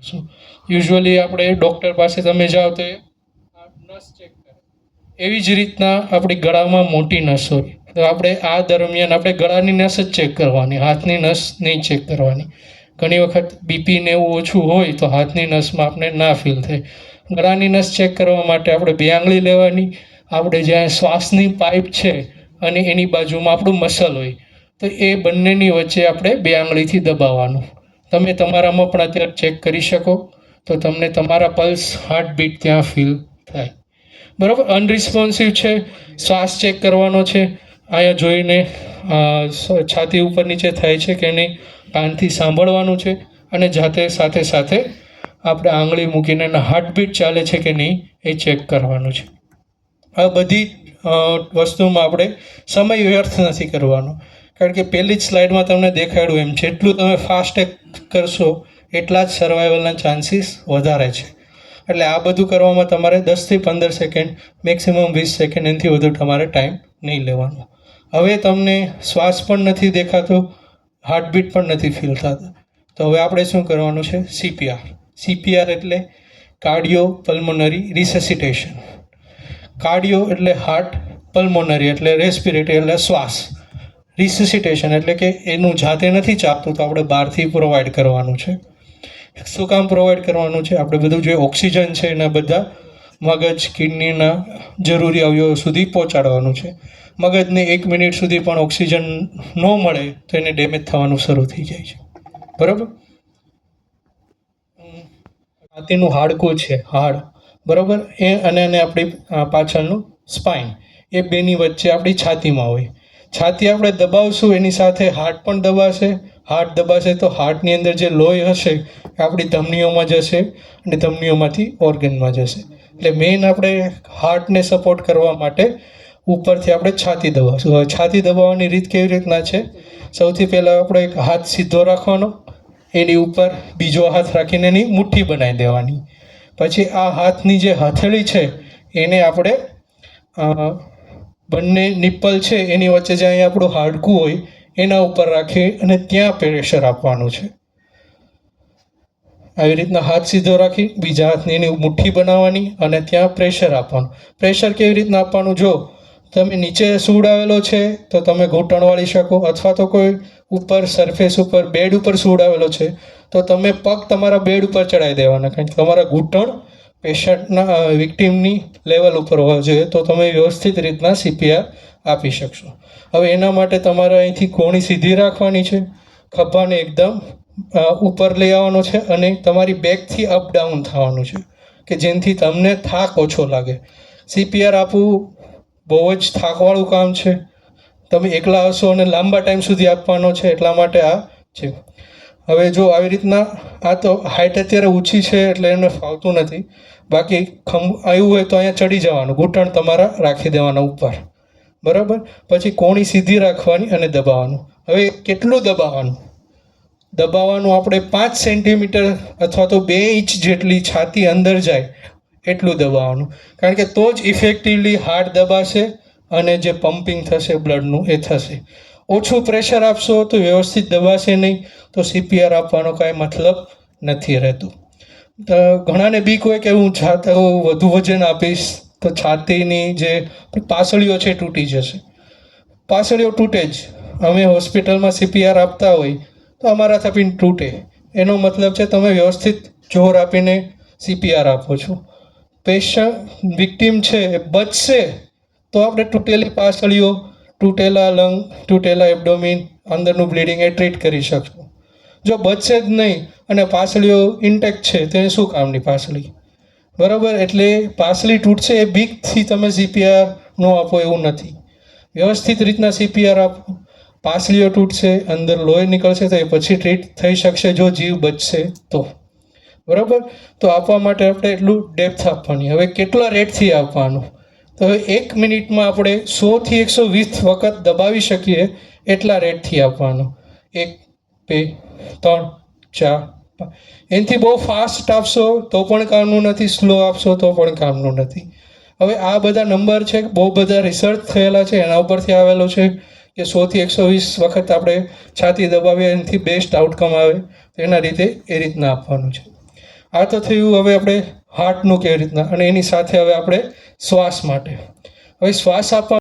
શકશું. યુઝ્યુઅલી આપણે ડૉક્ટર પાસે તમે જાઓ તો નસ ચેક કરે, એવી જ રીતના આપણી ગળામાં મોટી નસ હોય તો આપણે આ દરમિયાન આપણે ગળાની નસ જ ચેક કરવાની, હાથની નસ નહીં ચેક કરવાની. ઘણી વખત બીપી ને એવું ઓછું હોય તો હાથની નસમાં આપણે ના ફીલ થાય. ગળાની નસ ચેક કરવા માટે આપણે 2 આંગળી લેવાની, આપણે જ્યાં શ્વાસની પાઇપ છે અને એની બાજુમાં આપણું મસલ હોય તો એ બંનેની વચ્ચે આપણે 2 આંગળીથી દબાવવાનું. તમે તમારામાં પણ અત્યારે ચેક કરી શકો તો તમને તમારા પલ્સ, હાર્ટબીટ ત્યાં ફીલ થાય. બરાબર. અનરિસ્પોન્સિવ છે, શ્વાસ ચેક કરવાનો છે, અહીંયા જોઈને છાતી ઉપર નીચે થાય છે કે નહીં, કાનથી સાંભળવાનું છે અને જાતે સાથે સાથે આપણે આંગળી મૂકીને એના હાર્ટબીટ ચાલે છે કે નહીં એ ચેક કરવાનું છે. આ બધી વસ્તુમાં આપણે સમય વ્યર્થ નથી કરવાનો, કારણ કે પહેલી જ સ્લાઇડમાં તમને દેખાડ્યું એમ જેટલું તમે ફાસ્ટ કરશો એટલા જ સર્વાઈવલના ચાન્સીસ વધારે છે. એટલે આ બધું કરવામાં તમારે 10થી 15 સેકન્ડ, મેક્સિમમ 20 સેકન્ડ, એનાથી વધુ તમારે ટાઈમ નહીં લેવાનો. હવે તમને શ્વાસ પણ નથી દેખાતો, હાર્ટબીટ પણ નથી ફીલ થતા, તો હવે આપણે શું કરવાનું છે? CPR. CPR એટલે કાર્ડિયો પલ્મોનરી રિસેસિટેશન. કાર્ડિયો એટલે હાર્ટ, પલ્મોનરી એટલે રેસ્પિરેટરી એટલે શ્વાસ, રિસેસિટેશન એટલે કે એનું જાતે નથી ચાલતું તો આપણે બહારથી પ્રોવાઈડ કરવાનું છે. શું કામ પ્રોવાઈડ કરવાનું છે? આપણે બધું જે ઓક્સિજન છે એના બધા મગજ, કિડનીના જરૂરી અવયવો સુધી પહોંચાડવાનું છે. મગજને 1 મિનિટ સુધી પણ ઓક્સિજન ન મળે તો એને ડેમેજ થવાનું શરૂ થઈ જાય છે. બરાબર. છાતીનું હાડકું છે, હાડ, બરાબર, એ અને આપણી પાછળનું સ્પાઇન, એ બેની વચ્ચે આપણી છાતીમાં હોય. છાતી આપણે દબાવશું એની સાથે હાર્ટ પણ દબાશે. હાર્ટ દબાશે તો હાર્ટની અંદર જે લોહી હશે એ આપણી ધમનીઓમાં જશે અને ધમનીઓમાંથી ઓર્ગનમાં જશે. એટલે મેઇન આપણે હાર્ટને સપોર્ટ કરવા માટે ઉપરથી આપણે છાતી દબાવશું. હવે છાતી દબાવવાની રીત કેવી રીતના છે? સૌથી પહેલાં આપણે એક હાથ સીધો રાખવાનો, એની ઉપર બીજો હાથ રાખીને એની મુઠ્ઠી બનાવી દેવાની. પછી આ હાથની જે હથેળી છે એને આપણે બંને નિપ્પલ છે એની વચ્ચે જે અહીંયા આપણું હાડકું હોય એના ઉપર રાખી અને ત્યાં પ્રેશર આપવાનું છે. આવી રીતના હાથ સીધો રાખી બીજા હાથની એની મુઠ્ઠી બનાવવાની અને ત્યાં પ્રેશર આપવાનું. પ્રેશર કેવી રીતના આપવાનું? જો તમે નીચે સુવડાવેલો છે તો તમે ઘૂંટણ વાળી શકો, અથવા તો કોઈ ઉપર સરફેસ ઉપર બેડ ઉપર સુવડાવેલો છે તો તમે પગ તમારા બેડ ઉપર ચડાવી દેવાના, કારણ કે તમારા ઘૂંટણ પેશન્ટના વિક્ટીમની લેવલ ઉપર હોવા જોઈએ તો તમે વ્યવસ્થિત રીતના CPR આપી શકશો. હવે એના માટે તમારે અહીંથી કોણી સીધી રાખવાની છે, ખભાને એકદમ ઉપર લઈ આવવાનો છે અને તમારી બેકથી અપ ડાઉન થવાનું છે કે જેનાથી તમને થાક ઓછો લાગે. CPR આપવું બહુ જ થાકવાળું કામ છે. તમે એકલા હશો અને લાંબા ટાઈમ સુધી આપવાનો છે, એટલા માટે આ છે. હવે જો આવી રીતના, આ તો હાઇટ અત્યારે ઊંચી છે એટલે એને ફાવતું નથી, બાકી આવ્યું હોય તો અહીંયા ચડી જવાનું, ઘૂંટણ તમારા રાખી દેવાના ઉપર, બરાબર. પછી કોણી સીધી રાખવાની અને દબાવવાનું. હવે કેટલું દબાવવાનું? દબાવવાનું આપણે 5 સેન્ટીમીટર અથવા તો 2 ઇંચ જેટલી છાતી અંદર જાય એટલું દબાવવાનું, કારણ કે તો જ ઇફેક્ટિવલી હાર્ટ દબાશે અને જે પમ્પિંગ થશે બ્લડનું એ થશે. ઓછું પ્રેશર આપશો તો વ્યવસ્થિત દબાશે નહીં, તો CPR આપવાનો કાંઈ મતલબ નથી રહેતું. ઘણાને બીક હોય કે હું વધુ વજન આપીશ તો છાતીની જે પાસળીઓ છે તૂટી જશે. પાસળીઓ તૂટે જ. અમે હોસ્પિટલમાં CPR આપતા હોય તો અમારા થપીને તૂટે. એનો મતલબ છે તમે વ્યવસ્થિત જોર આપીને CPR આપો છો. પેશન્ટ વિક્ટીમ છે એ બચશે તો આપણે તૂટેલી પાસળીઓ, તૂટેલા લંગ, તૂટેલા એબડોમિન, અંદરનું બ્લીડિંગ એ ટ્રીટ કરી શકશું. જો બચશે જ નહીં અને પાસળીઓ ઇન્ટેક્ટ છે તો એ શું કામની પાસળી, બરાબર. એટલે પાસળી તૂટશે એ બીકથી તમે CPR ન આપો એવું નથી. વ્યવસ્થિત રીતના CPR આપો. પાસળીઓ તૂટશે, અંદર લોહી નીકળશે તો એ પછી ટ્રીટ થઈ શકશે જો જીવ બચશે તો, બરાબર. તો આપવા માટે આપણે એટલું ડેપ્થ આપવાની. હવે કેટલા રેટથી આપવાનું? તો હવે 1 મિનિટમાં આપણે 100થી 120 વખત દબાવી શકીએ એટલા રેટથી આપવાનું. 1, 2, 3, 4, 5. એનાથી બહુ ફાસ્ટ આપશો તો પણ કામનું નથી, સ્લો આપશો તો પણ કામનું નથી. હવે આ બધા નંબર છે, બહુ બધા રિસર્ચ થયેલા છે, એના ઉપરથી આવેલો છે કે 100થી 120 વખત આપણે છાતી દબાવીએ એનાથી બેસ્ટ આઉટકમ આવે. તો એના રીતે એ રીતના આપવાનું છે. આ તો થયું હવે આપણે હાર્ટનું કેવી રીતના, અને એની સાથે હવે આપણે શ્વાસ માટે. હવે શ્વાસ આપવા